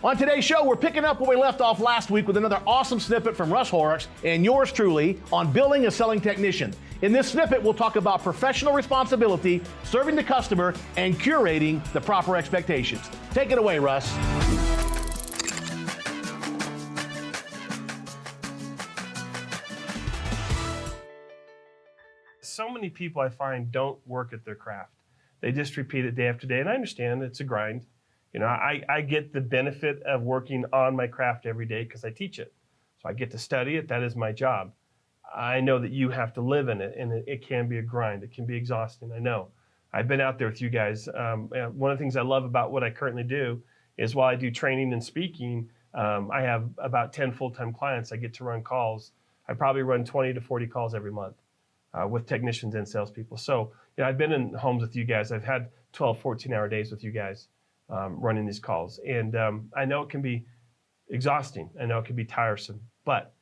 On today's show, we're picking up where we left off last week with another awesome snippet from Russ Horrocks and yours truly on building a selling technician. In this snippet, we'll talk about professional responsibility, serving the customer, and curating the proper expectations. Take it away, Russ. So many people I find don't work at their craft. They just repeat it day after day, and I understand it's a grind. You know, I get the benefit of working on my craft every day because I teach it. So I get to study it. That is my job. I know that you have to live in it, and it can be a grind. It can be exhausting. I know. I've been out there with you guys. One of the things I love about what I currently do is while I do training and speaking, I have about 10 full-time clients. I get to run calls. I probably run 20 to 40 calls every month with technicians and salespeople. So I've been in homes with you guys. I've had 12, 14-hour days with you guys. Running these calls. And I know it can be exhausting. I know it can be tiresome, but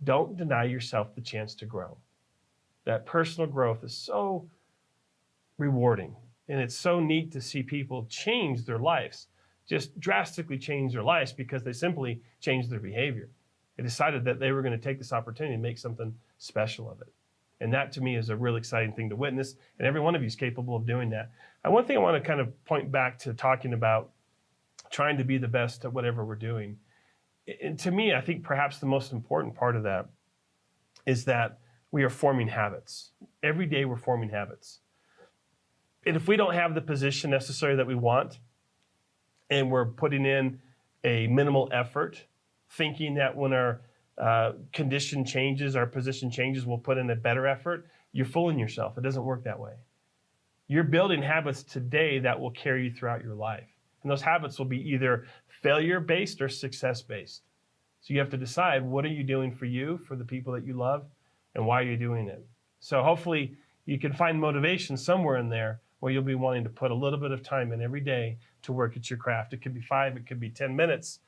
don't deny yourself the chance to grow. That personal growth is so rewarding. And it's so neat to see people change their lives, just drastically change their lives because they simply changed their behavior. They decided that they were going to take this opportunity and make something special of it. And that to me is a really exciting thing to witness. And every one of you is capable of doing that. And one thing I want to kind of point back to talking about trying to be the best at whatever we're doing. And to me, I think perhaps the most important part of that is that we are forming habits. Every day we're forming habits. And if we don't have the position necessary that we want, and we're putting in a minimal effort, thinking that when our condition changes, our position changes, we'll put in a better effort, you're fooling yourself. It doesn't work that way. You're building habits today that will carry you throughout your life. And those habits will be either failure-based or success-based. So you have to decide, what are you doing for you, for the people that you love, and why are you doing it? So hopefully you can find motivation somewhere in there where you'll be wanting to put a little bit of time in every day to work at your craft. It could be 5, it could be 10 minutes.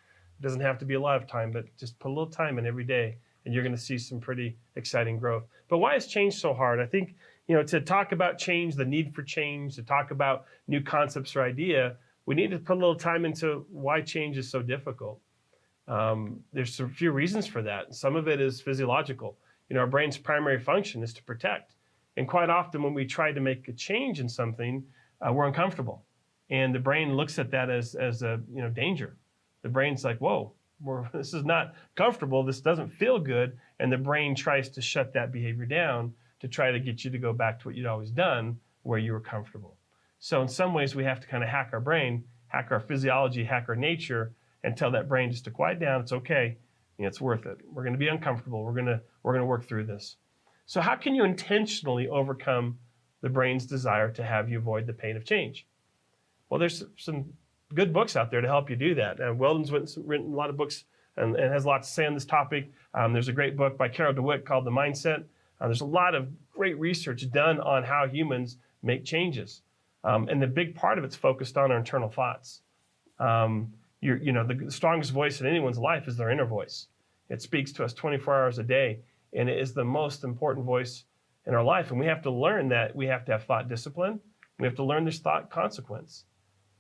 It doesn't have to be a lot of time, but just put a little time in every day, and you're going to see some pretty exciting growth. But why is change so hard? I think, to talk about change, the need for change, to talk about new concepts or idea, we need to put a little time into why change is so difficult. There's a few reasons for that. Some of it is physiological. Our brain's primary function is to protect. And quite often when we try to make a change in something, we're uncomfortable. And the brain looks at that as a danger. The brain's like, whoa, this is not comfortable. This doesn't feel good. And the brain tries to shut that behavior down to try to get you to go back to what you'd always done, where you were comfortable. So in some ways, we have to kind of hack our brain, hack our physiology, hack our nature, and tell that brain just to quiet down. It's okay. It's worth it. We're going to be uncomfortable. We're going to work through this. So how can you intentionally overcome the brain's desire to have you avoid the pain of change? Well, there's some good books out there to help you do that. Weldon's written a lot of books and has a lot to say on this topic. There's a great book by Carol DeWitt called The Mindset. There's a lot of great research done on how humans make changes. And the big part of it's focused on our internal thoughts. The strongest voice in anyone's life is their inner voice. It speaks to us 24 hours a day, and it is the most important voice in our life. And we have to learn that we have to have thought discipline. We have to learn this thought consequence.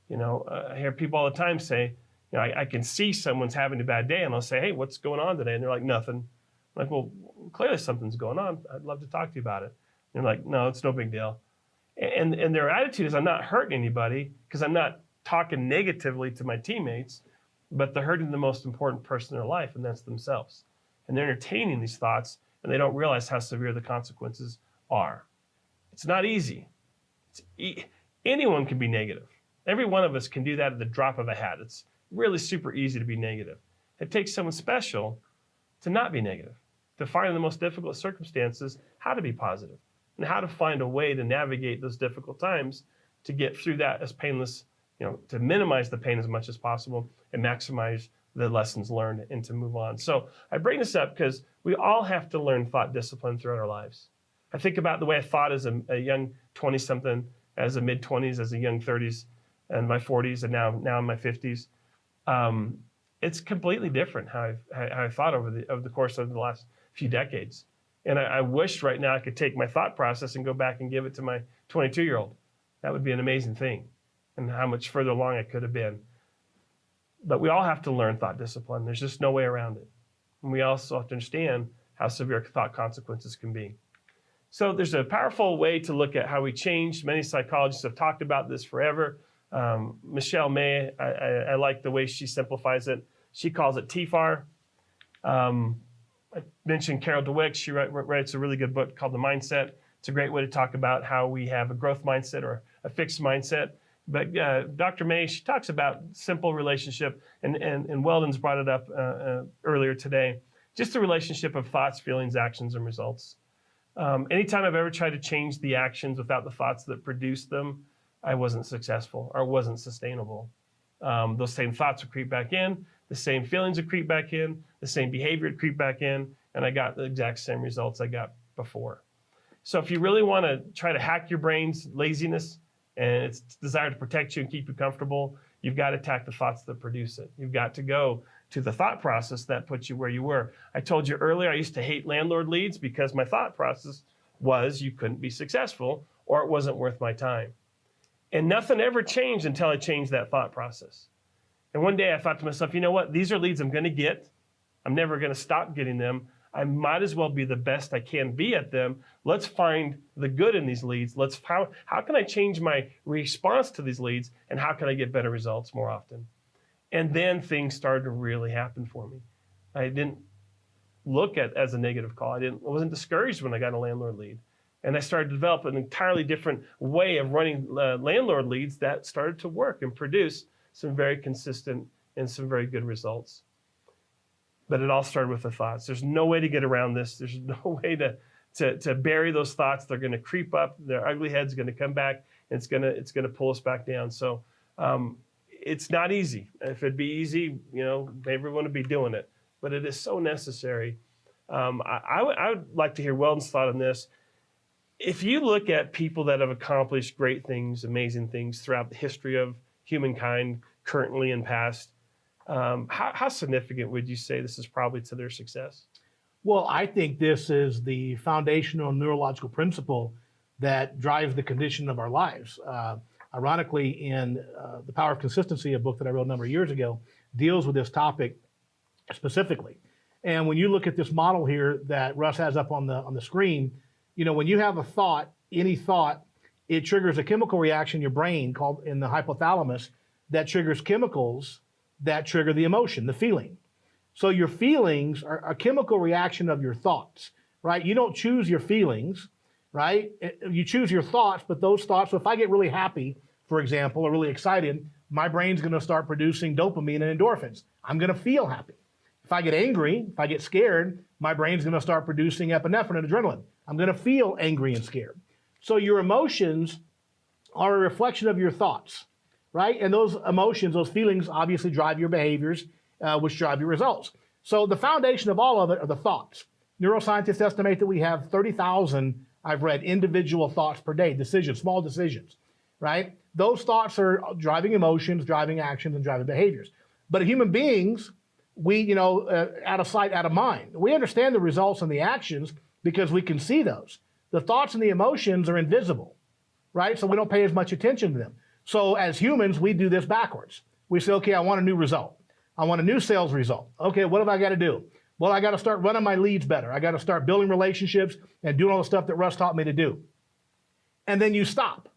I hear people all the time say, I can see someone's having a bad day, and I'll say, hey, what's going on today? And they're like, nothing. I'm like, well, clearly something's going on. I'd love to talk to you about it. And they're like, no, it's no big deal. And their attitude is, I'm not hurting anybody because I'm not talking negatively to my teammates, but they're hurting the most important person in their life, and that's themselves. And they're entertaining these thoughts, and they don't realize how severe the consequences are. It's not easy. Anyone can be negative. Every one of us can do that at the drop of a hat. It's really super easy to be negative. It takes someone special to not be negative, to find in the most difficult circumstances how to be positive, and how to find a way to navigate those difficult times to get through that as painless, to minimize the pain as much as possible and maximize the lessons learned and to move on. So I bring this up because we all have to learn thought discipline throughout our lives. I think about the way I thought as a young 20-something, as a mid-20s, as a young 30s, and my 40s, and now in my 50s. It's completely different how I thought over the course of the last few decades. And I wish right now I could take my thought process and go back and give it to my 22-year-old. That would be an amazing thing, and how much further along I could have been. But we all have to learn thought discipline. There's just no way around it. And we also have to understand how severe thought consequences can be. So there's a powerful way to look at how we change. Many psychologists have talked about this forever. Michelle May, I like the way she simplifies it. She calls it TFAR. I mentioned Carol Dweck. She writes a really good book called The Mindset. It's a great way to talk about how we have a growth mindset or a fixed mindset. But Dr. May, she talks about simple relationship, and Weldon's brought it up earlier today. Just the relationship of thoughts, feelings, actions, and results. Anytime I've ever tried to change the actions without the thoughts that produce them, I wasn't successful or wasn't sustainable. Those same thoughts would creep back in, the same feelings would creep back in, the same behavior would creep back in, and I got the exact same results I got before. So if you really want to try to hack your brain's laziness and its desire to protect you and keep you comfortable, you've got to attack the thoughts that produce it. You've got to go to the thought process that puts you where you were. I told you earlier I used to hate landlord leads because my thought process was you couldn't be successful or it wasn't worth my time. And nothing ever changed until I changed that thought process. And one day I thought to myself, you know what? These are leads I'm going to get. I'm never going to stop getting them. I might as well be the best I can be at them. Let's find the good in these leads. How can I change my response to these leads, and how can I get better results more often? And then things started to really happen for me. I didn't look at it as a negative call. I wasn't discouraged when I got a landlord lead. And I started to develop an entirely different way of running landlord leads that started to work and produce some very consistent and some very good results. But it all started with the thoughts. There's no way to get around this. There's no way to bury those thoughts. They're going to creep up. Their ugly head's going to come back, and it's going to pull us back down. So it's not easy. If it'd be easy, everyone would be doing it. But it is so necessary. I would like to hear Weldon's thought on this. If you look at people that have accomplished great things, amazing things throughout the history of humankind, currently and past, how significant would you say this is probably to their success? Well, I think this is the foundational neurological principle that drives the condition of our lives. Ironically, in The Power of Consistency, a book that I wrote a number of years ago, deals with this topic specifically. And when you look at this model here that Russ has up on the screen, when you have a thought, any thought, it triggers a chemical reaction in your brain called in the hypothalamus that triggers chemicals that trigger the emotion, the feeling. So your feelings are a chemical reaction of your thoughts, right? You don't choose your feelings, right? You choose your thoughts, but those thoughts, so if I get really happy, for example, or really excited, my brain's going to start producing dopamine and endorphins. I'm going to feel happy. If I get angry, if I get scared, my brain's going to start producing epinephrine and adrenaline. I'm going to feel angry and scared. So your emotions are a reflection of your thoughts, right? And those emotions, those feelings obviously drive your behaviors, which drive your results. So the foundation of all of it are the thoughts. Neuroscientists estimate that we have 30,000, I've read, individual thoughts per day, decisions, small decisions, right? Those thoughts are driving emotions, driving actions, and driving behaviors. But human beings, we, out of sight, out of mind. We understand the results and the actions because we can see those. The thoughts and the emotions are invisible, right? So we don't pay as much attention to them. So as humans, we do this backwards. We say, okay, I want a new result. I want a new sales result. Okay, what have I got to do? Well, I got to start running my leads better. I got to start building relationships and doing all the stuff that Russ taught me to do. And then you stop.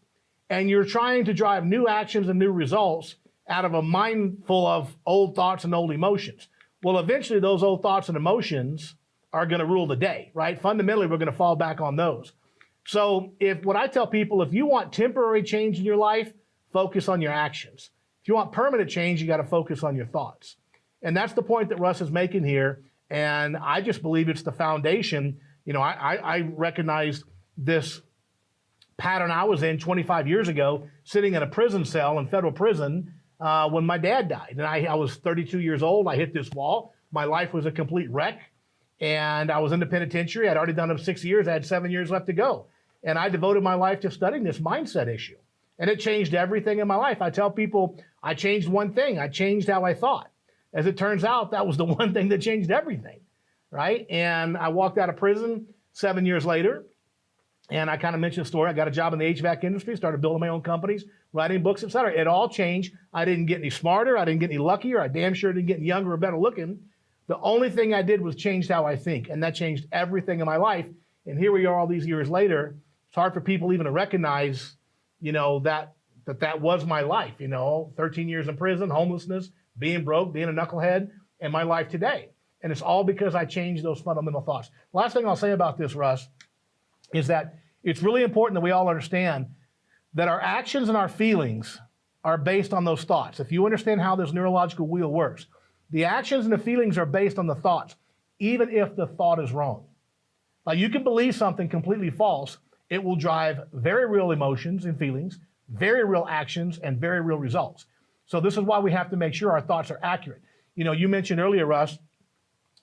And you're trying to drive new actions and new results out of a mind full of old thoughts and old emotions. Well, eventually those old thoughts and emotions are going to rule the day, right? Fundamentally, we're going to fall back on those. So what I tell people, if you want temporary change in your life, focus on your actions. If you want permanent change, you got to focus on your thoughts. And that's the point that Russ is making here. And I just believe it's the foundation. I recognized this pattern I was in 25 years ago, sitting in a prison cell in federal prison when my dad died. And I was 32 years old. I hit this wall. My life was a complete wreck. And I was in the penitentiary. I'd already done it 6 years. I had 7 years left to go. And I devoted my life to studying this mindset issue. And it changed everything in my life. I tell people, I changed one thing. I changed how I thought. As it turns out, that was the one thing that changed everything, right? And I walked out of prison 7 years later. And I kind of mentioned the story. I got a job in the HVAC industry, started building my own companies, writing books, etc. It all changed. I didn't get any smarter. I didn't get any luckier. I damn sure didn't get any younger or better looking. The only thing I did was change how I think, and that changed everything in my life. And here we are all these years later. It's hard for people even to recognize, that was my life, 13 years in prison, homelessness, being broke, being a knucklehead, and my life today. And it's all because I changed those fundamental thoughts. Last thing I'll say about this, Russ, is that it's really important that we all understand that our actions and our feelings are based on those thoughts. If you understand how this neurological wheel works, the actions and the feelings are based on the thoughts, even if the thought is wrong. Now, you can believe something completely false. It will drive very real emotions and feelings, very real actions, and very real results. So this is why we have to make sure our thoughts are accurate. You mentioned earlier, Russ,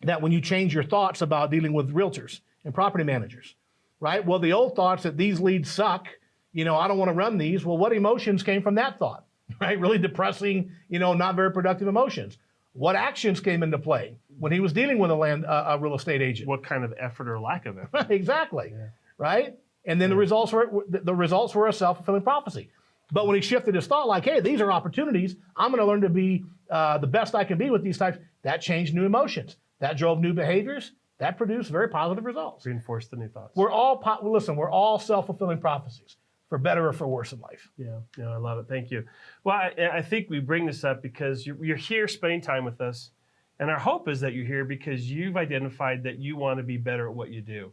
that when you change your thoughts about dealing with realtors and property managers, right? Well, the old thoughts that these leads suck, I don't want to run these. Well, what emotions came from that thought, right? Really depressing, not very productive emotions. What actions came into play when he was dealing with a real estate agent? What kind of effort or lack of effort? Exactly, right? And then the results were a self-fulfilling prophecy. But when he shifted his thought, like, hey, these are opportunities. I'm going to learn to be the best I can be with these types. That changed new emotions. That drove new behaviors. That produced very positive results. Reinforced the new thoughts. We're all self-fulfilling prophecies, for better or for worse in life. Yeah, I love it. Thank you. Well, I think we bring this up because you're here spending time with us. And our hope is that you're here because you've identified that you want to be better at what you do.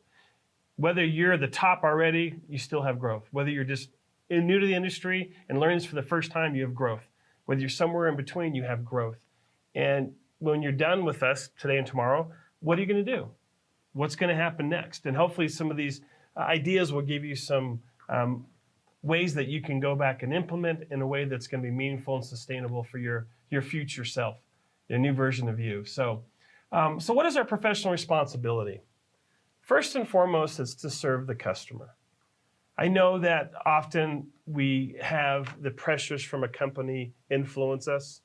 Whether you're the top already, you still have growth. Whether you're just new to the industry and learning this for the first time, you have growth. Whether you're somewhere in between, you have growth. And when you're done with us today and tomorrow, what are you going to do? What's going to happen next? And hopefully some of these ideas will give you some ways that you can go back and implement in a way that's going to be meaningful and sustainable for your future self, a new version of you. So what is our professional responsibility? First and foremost, it's to serve the customer. I know that often we have the pressures from a company influence us.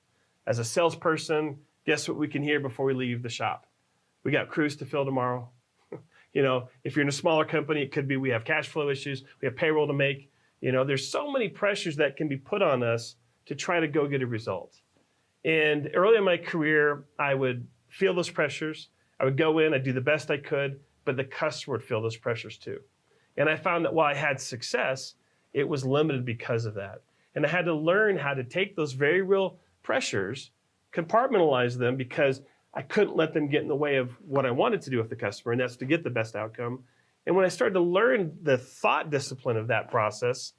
As a salesperson, guess what we can hear before we leave the shop? We got crews to fill tomorrow. If you're in a smaller company, it could be we have cash flow issues, we have payroll to make. There's so many pressures that can be put on us to try to go get a result. And early in my career, I would feel those pressures. I would go in, I'd do the best I could, but the customer would feel those pressures too. And I found that while I had success, it was limited because of that. And I had to learn how to take those very real pressures, compartmentalize them, because I couldn't let them get in the way of what I wanted to do with the customer, and that's to get the best outcome. And when I started to learn the thought discipline of that process,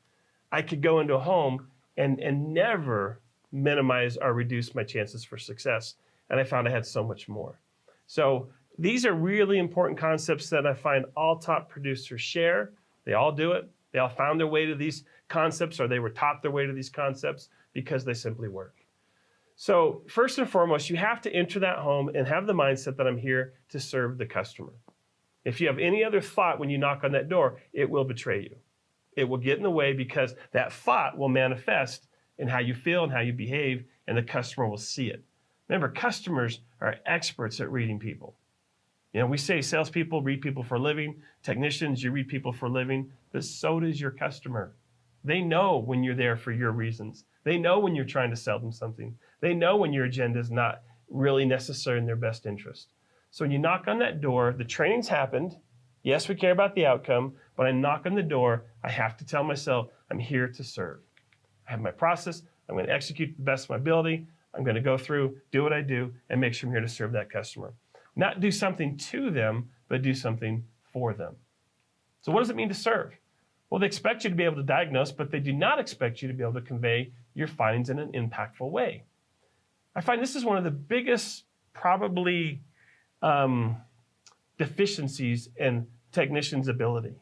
I could go into a home and never minimize or reduce my chances for success. And I found I had so much more. So these are really important concepts that I find all top producers share. They all do it. They all found their way to these concepts, or they were taught their way to these concepts because they simply work. So first and foremost, you have to enter that home and have the mindset that I'm here to serve the customer. If you have any other thought when you knock on that door, it will betray you. It will get in the way because that thought will manifest in how you feel and how you behave, and the customer will see it. Remember, customers are experts at reading people. We say salespeople read people for a living, technicians, you read people for a living, but so does your customer. They know when you're there for your reasons. They know when you're trying to sell them something. They know when your agenda is not really necessary in their best interest. So when you knock on that door, the training's happened. Yes, we care about the outcome, but I knock on the door, I have to tell myself, I'm here to serve. I have my process. I'm going to execute the best of my ability. I'm going to go through, do what I do, and make sure I'm here to serve that customer. Not do something to them, but do something for them. So what does it mean to serve? Well, they expect you to be able to diagnose, but they do not expect you to be able to convey your findings in an impactful way. I find this is one of the biggest, probably, deficiencies in technicians' ability.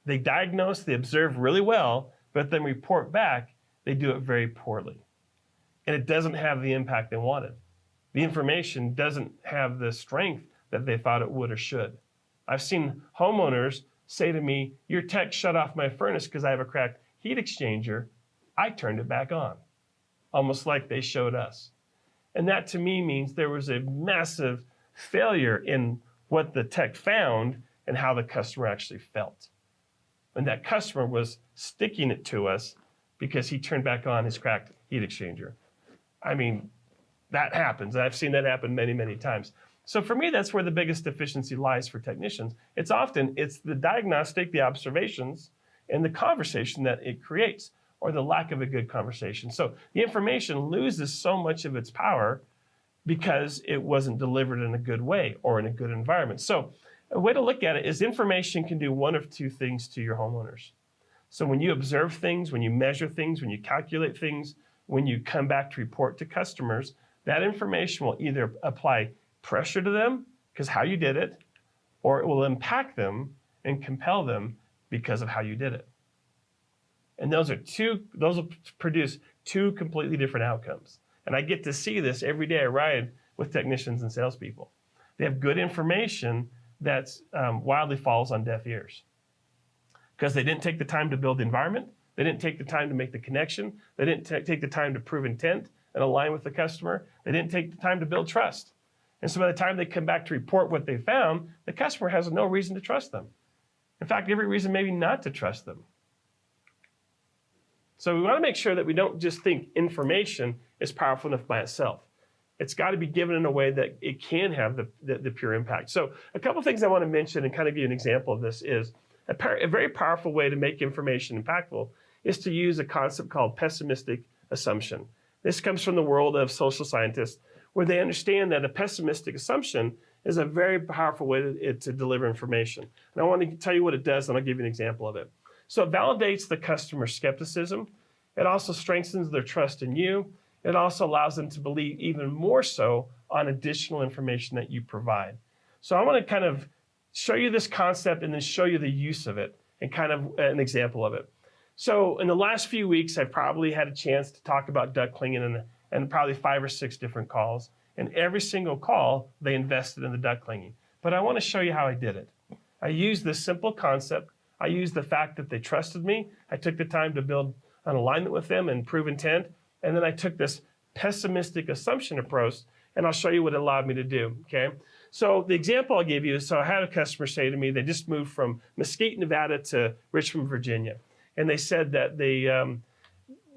They diagnose, they observe really well, but then report back, they do it very poorly. And it doesn't have the impact they wanted. The information doesn't have the strength that they thought it would or should. I've seen homeowners say to me, your tech shut off my furnace because I have a cracked heat exchanger. I turned it back on, almost like they showed us. And that to me means there was a massive failure in what the tech found and how the customer actually felt. And that customer was sticking it to us because he turned back on his cracked heat exchanger. I mean, that happens. I've seen that happen many, many times. So for me, that's where the biggest deficiency lies for technicians. It's the diagnostic, the observations, and the conversation that it creates, or the lack of a good conversation. So the information loses so much of its power because it wasn't delivered in a good way or in a good environment. So a way to look at it is information can do one of two things to your homeowners. So when you observe things, when you measure things, when you calculate things, when you come back to report to customers, that information will either apply pressure to them because how you did it, or it will impact them and compel them because of how you did it. And those will produce two completely different outcomes. And I get to see this every day I ride with technicians and salespeople. They have good information that's wildly falls on deaf ears because they didn't take the time to build the environment. They didn't take the time to make the connection. They didn't take the time to prove intent and align with the customer. They didn't take the time to build trust. And so by the time they come back to report what they found, the customer has no reason to trust them. In fact, every reason maybe not to trust them. So we want to make sure that we don't just think information is powerful enough by itself. It's got to be given in a way that it can have the pure impact. So a couple of things I want to mention and kind of give you an example of this is a very powerful way to make information impactful is to use a concept called pessimistic assumption. This comes from the world of social scientists, where they understand that a pessimistic assumption is a very powerful way to deliver information. And I want to tell you what it does, and I'll give you an example of it. So it validates the customer's skepticism. It also strengthens their trust in you. It also allows them to believe even more so on additional information that you provide. So I want to kind of show you this concept and then show you the use of it and kind of an example of it. So in the last few weeks, I've probably had a chance to talk about duct cleaning and probably 5 or 6 different calls. And every single call, they invested in the duct cleaning. But I want to show you how I did it. I used this simple concept. I used the fact that they trusted me. I took the time to build an alignment with them and prove intent. And then I took this pessimistic assumption approach, and I'll show you what it allowed me to do, okay? So the example I'll give you is, so I had a customer say to me, they just moved from Mesquite, Nevada to Richmond, Virginia. And they said that the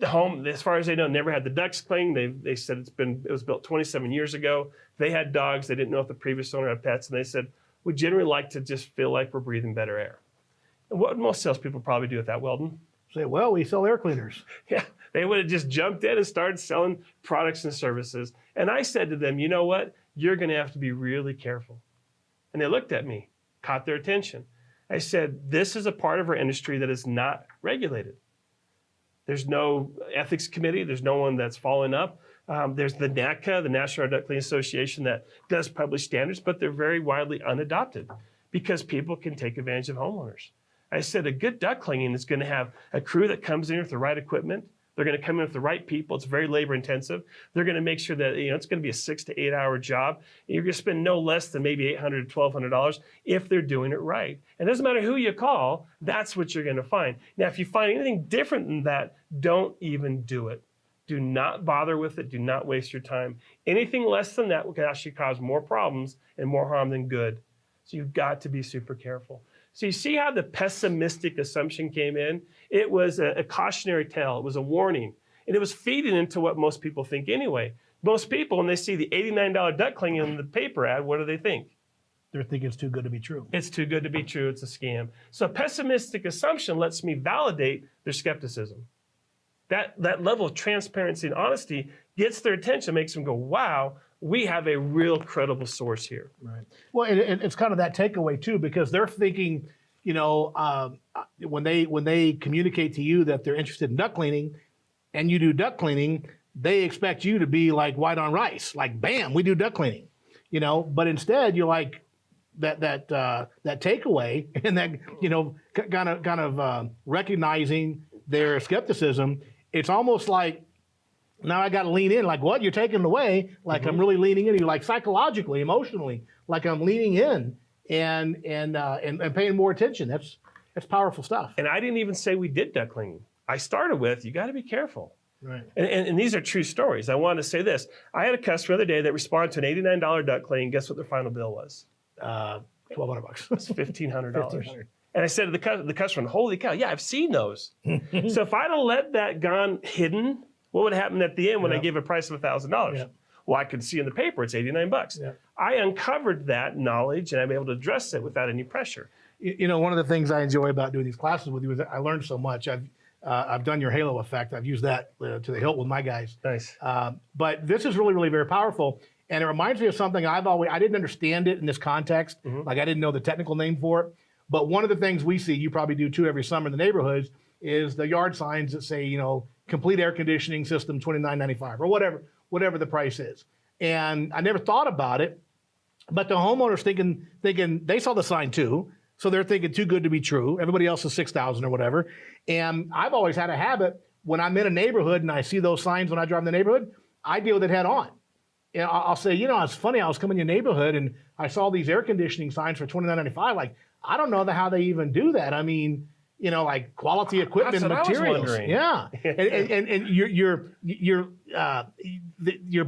home, as far as they know, never had the ducts cleaned. They said it was built 27 years ago. They had dogs. They didn't know if the previous owner had pets. And they said, we generally like to just feel like we're breathing better air. And what would most salespeople probably do with that, Weldon? Say, well, we sell air cleaners. Yeah, they would have just jumped in and started selling products and services. And I said to them, you know what? You're going to have to be really careful. And they looked at me, caught their attention. I said, this is a part of our industry that is not regulated. There's no ethics committee. There's no one that's following up. There's the NACA, the National Duct Cleaning Association, that does publish standards, but they're very widely unadopted because people can take advantage of homeowners. I said a good duct cleaning is going to have a crew that comes in with the right equipment. They're going to come in with the right people. It's very labor intensive. They're going to make sure that it's going to be a 6 to 8 hour job. You're going to spend no less than maybe $800 to $1,200 if they're doing it right. And it doesn't matter who you call, that's what you're going to find. Now, if you find anything different than that, don't even do it. Do not bother with it. Do not waste your time. Anything less than that will actually cause more problems and more harm than good. So you've got to be super careful. So you see how the pessimistic assumption came in? It was a cautionary tale. It was a warning. And it was feeding into what most people think anyway. Most people, when they see the $89 duct cleaning in the paper ad, what do they think? They're thinking it's too good to be true. It's too good to be true. It's a scam. So a pessimistic assumption lets me validate their skepticism. That level of transparency and honesty gets their attention, makes them go, wow, we have a real credible source here. Right. Well, it's kind of that takeaway too, because they're thinking, when they communicate to you that they're interested in duct cleaning, and you do duct cleaning, they expect you to be like white on rice, like bam, we do duct cleaning, But instead, you're like that takeaway, and that kind of recognizing their skepticism. It's almost like, now I got to lean in. Like, what? You're taking it away. Like, I'm really leaning in. You're like psychologically, emotionally, like I'm leaning in and paying more attention. That's powerful stuff. And I didn't even say we did duct cleaning. I started with, you got to be careful. Right. And these are true stories. I want to say this. I had a customer the other day that responded to an $89 duct cleaning. Guess what their final bill was? $1,200. It's $1,500. And I said to the customer, holy cow, yeah, I've seen those. So if I'd have let that gone hidden, what would happen at the end when I gave a price of $1,000? Well, I could see in the paper it's $89. I uncovered that knowledge and I'm able to address it without any pressure. You know, one of the things I enjoy about doing these classes with you is that I learned so much. I've done your halo effect. I've used that to the hilt with my guys. Nice. But this is really, really very powerful. And it reminds me of something I didn't understand it in this context. Like I didn't know the technical name for it. But one of the things we see, you probably do too every summer in the neighborhoods, is the yard signs that say, you know, complete air conditioning system, $29.95 or whatever the price is. And I never thought about it, but the homeowner's thinking they saw the sign too. So they're thinking too good to be true. Everybody else is 6,000 or whatever. And I've always had a habit when I'm in a neighborhood and I see those signs when I drive in the neighborhood, I deal with it head on. You know, I'll say, you know, it's funny, I was coming in your neighborhood and I saw these air conditioning signs for $29.95. Like, I don't know how they even do that. I mean, you know, like quality equipment, That's what materials. I was wondering. Yeah, and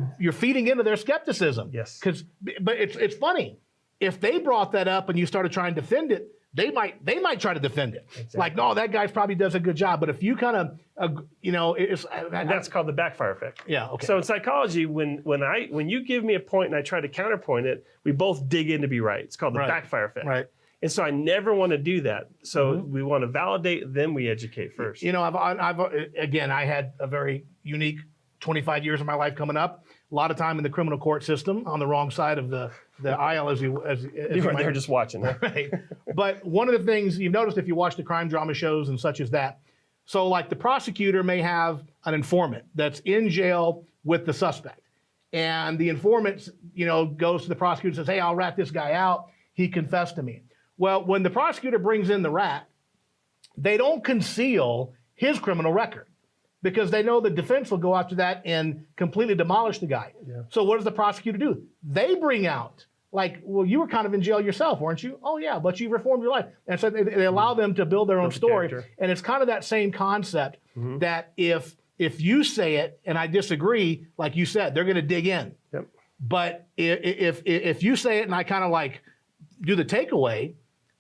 you're feeding into their skepticism. Yes. But it's funny. If they brought that up and you started trying to defend it, they might try to defend it. Exactly. Like, no, that guy probably does a good job. But if you kind of, you know, And that's called the backfire effect. Yeah. Okay. So in psychology, when you give me a point and I try to counterpoint it, we both dig in to be right. It's called the backfire effect. Right. And so I never want to do that. So we want to validate, then we educate first. You know, I had a very unique 25 years of my life coming up. A lot of time in the criminal court system on the wrong side of the aisle, as you were there just watching. Right. But one of the things you've noticed if you watch the crime drama shows and such as that, so like the prosecutor may have an informant that's in jail with the suspect. And the informant, you know, goes to the prosecutor and says, hey, I'll rat this guy out. He confessed to me. Well, when the prosecutor brings in the rat, they don't conceal his criminal record because they know the defense will go after that and completely demolish the guy. Yeah. So what does the prosecutor do? They bring out, like, well, you were kind of in jail yourself, weren't you? Oh, yeah, but you reformed your life. And so they allow them to build their own story. Character. And it's kind of that same concept that if you say it and I disagree, like you said, they're going to dig in. Yep. But if you say it and I kind of like do the takeaway,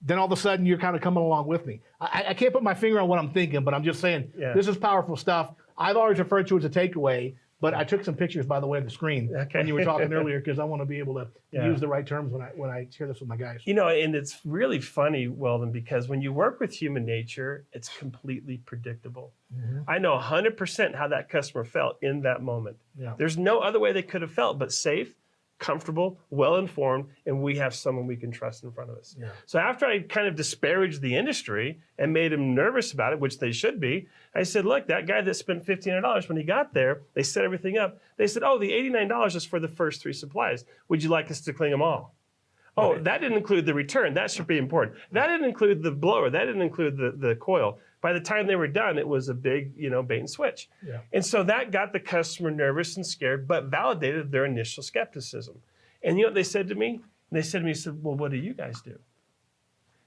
then all of a sudden you're kind of coming along with me. I can't put my finger on what I'm thinking, but I'm just saying this is powerful stuff. I've always referred to it as a takeaway, but I took some pictures, by the way, of the screen when you were talking earlier because I want to be able to use the right terms when I share this with my guys. You know, and it's really funny, Weldon, because when you work with human nature, it's completely predictable. I know 100% how that customer felt in that moment. Yeah. There's no other way they could have felt but safe, comfortable, well-informed, and we have someone we can trust in front of us. Yeah. So after I kind of disparaged the industry and made them nervous about it, which they should be, I said, look, that guy that spent $1,500 when he got there, they set everything up. They said, oh, the $89 is for the first 3 supplies. Would you like us to clean them all? Oh, that didn't include the return. That should be important. That didn't include the blower. That didn't include the coil. By the time they were done, it was a big, bait and switch. Yeah. And so that got the customer nervous and scared, but validated their initial skepticism. And you know what they said to me? They said to me, well, what do you guys do?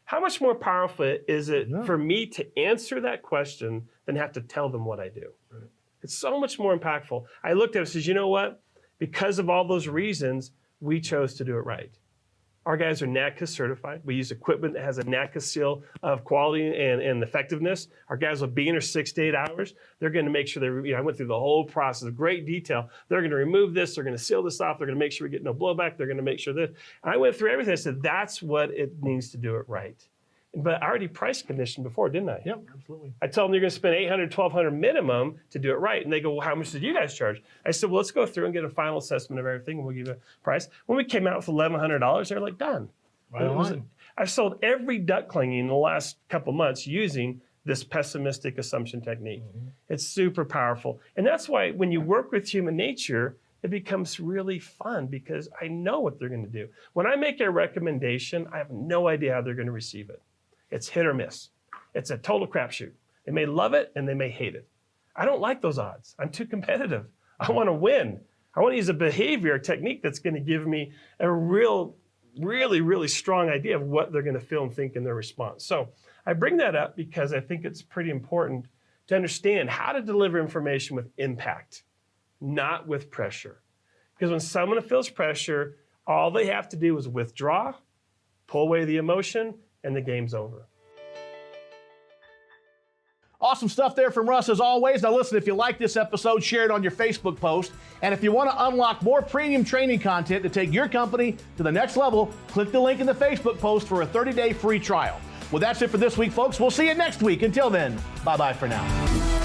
How much more powerful is it for me to answer that question than have to tell them what I do? Right. It's so much more impactful. I looked at it and said, you know what? Because of all those reasons, we chose to do it right. Our guys are NADCA certified. We use equipment that has a NADCA seal of quality and effectiveness. Our guys will be in there 6 to 8 hours. They're going to make sure I went through the whole process of great detail. They're going to remove this. They're going to seal this off. They're going to make sure we get no blowback. They're going to make sure that. And I went through everything. I said, that's what it means to do it right. But I already price conditioned before, didn't I? Yep, absolutely. I told them you're going to spend $800, $1,200 minimum to do it right. And they go, well, how much did you guys charge? I said, well, let's go through and get a final assessment of everything, and we'll give you a price. When we came out with $1,100, they were like, done. Right. I've sold every duct cleaning in the last couple months using this pessimistic assumption technique. It's super powerful. And that's why when you work with human nature, it becomes really fun because I know what they're going to do. When I make a recommendation, I have no idea how they're going to receive it. It's hit or miss. It's a total crapshoot. They may love it and they may hate it. I don't like those odds. I'm too competitive. I want to win. I want to use a behavior, a technique that's going to give me a really strong idea of what they're going to feel and think in their response. So I bring that up because I think it's pretty important to understand how to deliver information with impact, not with pressure. Because when someone feels pressure, all they have to do is withdraw, pull away the emotion, and the game's over. Awesome stuff there from Russ as always. Now listen, if you like this episode, share it on your Facebook post. And if you want to unlock more premium training content to take your company to the next level, click the link in the Facebook post for a 30-day free trial. Well, that's it for this week, folks. We'll see you next week. Until then, bye-bye for now.